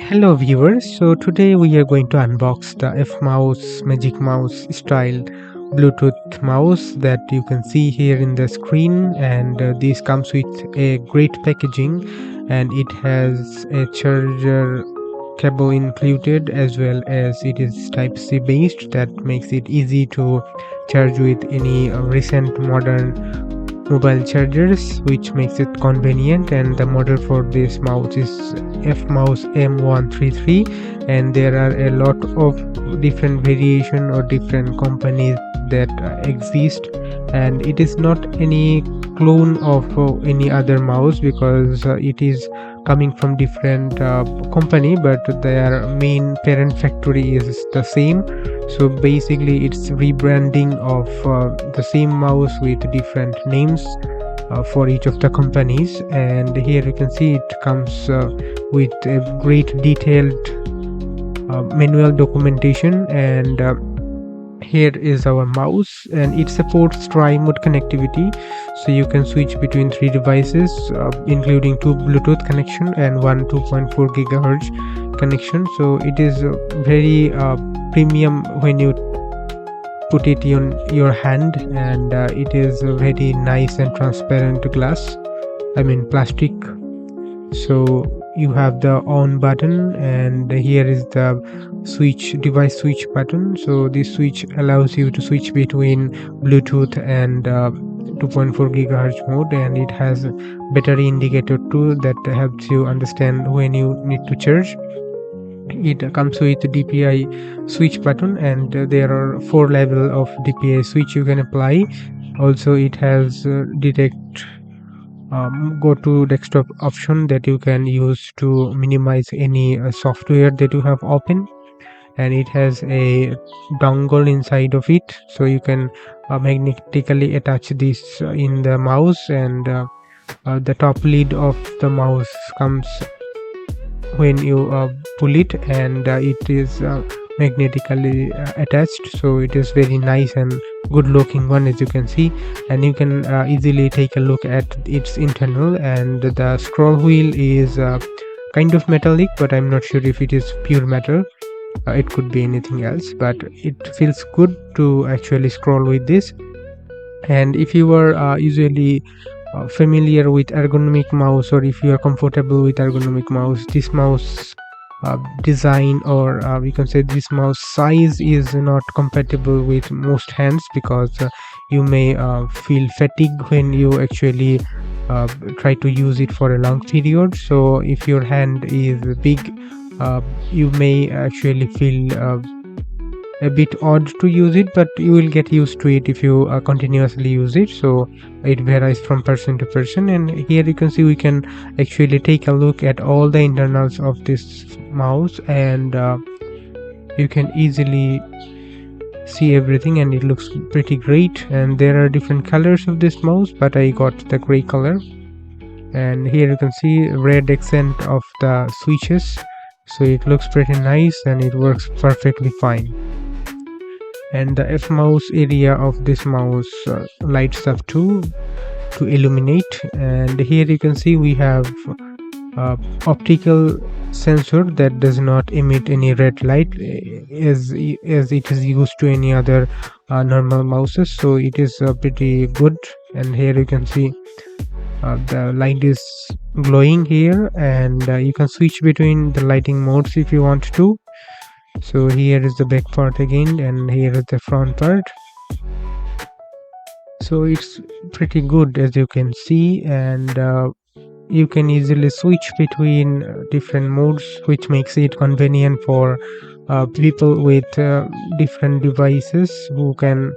Hello viewers, so today we are going to unbox the FMouse Magic Mouse style Bluetooth mouse that you can see here in the screen, and this comes with a great packaging, and it has a charger cable included, as well as it is type C based. That makes it easy to charge with any recent modern mobile chargers, which makes it convenient. And the model for this mouse is FMouse M133, and there are a lot of different variation or different companies that exist, and it is not any clone of any other mouse, because it is coming from different company, but their main parent factory is the same. So basically it's rebranding of the same mouse with different names for each of the companies. And here you can see it comes with a great detailed manual documentation. And here is our mouse, and it supports tri-mode connectivity, so you can switch between three devices, including two Bluetooth connection and one 2.4 gigahertz connection. So it is very premium when you put it in your hand, and it is very nice and transparent glass, I mean plastic. So you have the on button, and here is the device switch button. So this switch allows you to switch between Bluetooth and 2.4 gigahertz mode, and it has battery indicator too that helps you understand when you need to charge. It comes with DPI switch button, and there are 4 level of DPI switch you can apply. Also it has detect go to desktop option that you can use to minimize any software that you have open. And it has a dongle inside of it, so you can magnetically attach this in the mouse. And the top lid of the mouse comes when you pull it, and it is magnetically attached, so it is very nice and good looking one, as you can see. And you can easily take a look at its internal. And the scroll wheel is kind of metallic, but I'm not sure if it is pure metal. It could be anything else, but it feels good to actually scroll with this. And if you are usually familiar with ergonomic mouse, or if you are comfortable with ergonomic mouse, this mouse design, or we can say this mouse size, is not compatible with most hands, because you may feel fatigue when you actually try to use it for a long period. So if your hand is big, you may actually feel a bit odd to use it, but you will get used to it if you continuously use it. So it varies from person to person. And here you can see we can actually take a look at all the internals of this mouse, and you can easily see everything, and it looks pretty great. And there are different colors of this mouse, but I got the gray color. And here you can see red accent of the switches, so it looks pretty nice and it works perfectly fine. And the FMouse area of this mouse lights up too to illuminate. And here you can see we have optical sensor that does not emit any red light, as it is used to any other normal mouses. So it is pretty good. And here you can see the light is glowing here, and you can switch between the lighting modes if you want to. So here is the back part again, and here is the front part. So it's pretty good, as you can see. And you can easily switch between different modes, which makes it convenient for people with different devices, who can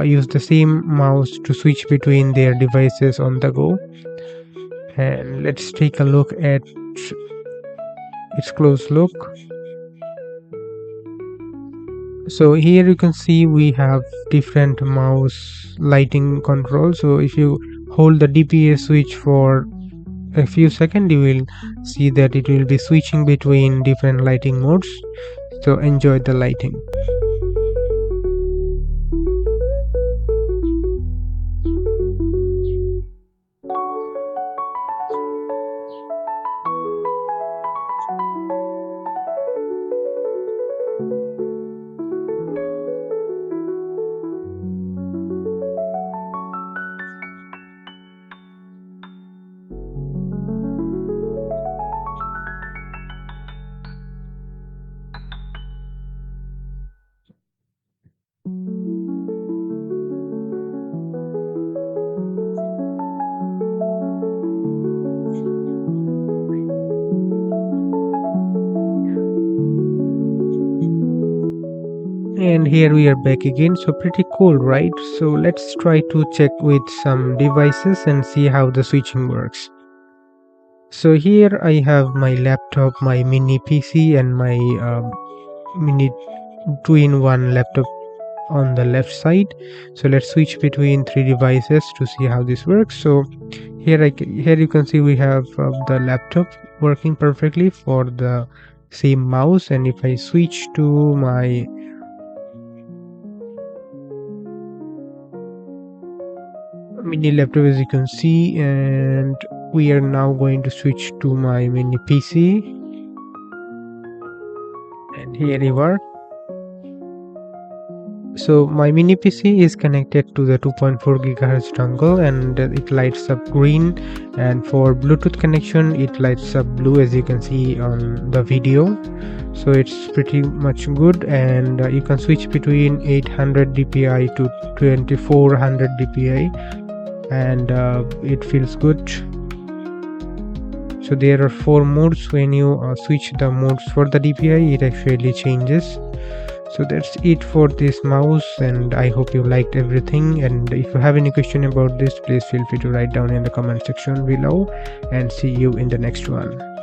use the same mouse to switch between their devices on the go. And let's take a look at its close look. So here you can see we have different mouse lighting controls. So if you hold the DPA switch for a few seconds, you will see that it will be switching between different lighting modes. So enjoy the lighting. And here we are back again, so pretty cool, right? So let's try to check with some devices and see how the switching works. So here I have my laptop, my mini PC, and my mini 2-in-1 laptop on the left side. So let's switch between three devices to see how this works. So here you can see we have the laptop working perfectly for the same mouse, and if I switch to my mini laptop, as you can see, and we are now going to switch to my mini PC, and here you are. So my mini PC is connected to the 2.4 GHz dongle, and it lights up green, and for Bluetooth connection it lights up blue, as you can see on the video. So it's pretty much good, and you can switch between 800 dpi to 2400 dpi, and it feels good. So there are 4 modes. When you switch the modes for the dpi, it actually changes. So that's it for this mouse, and I hope you liked everything. And if you have any question about this, please feel free to write down in the comment section below, and see you in the next one.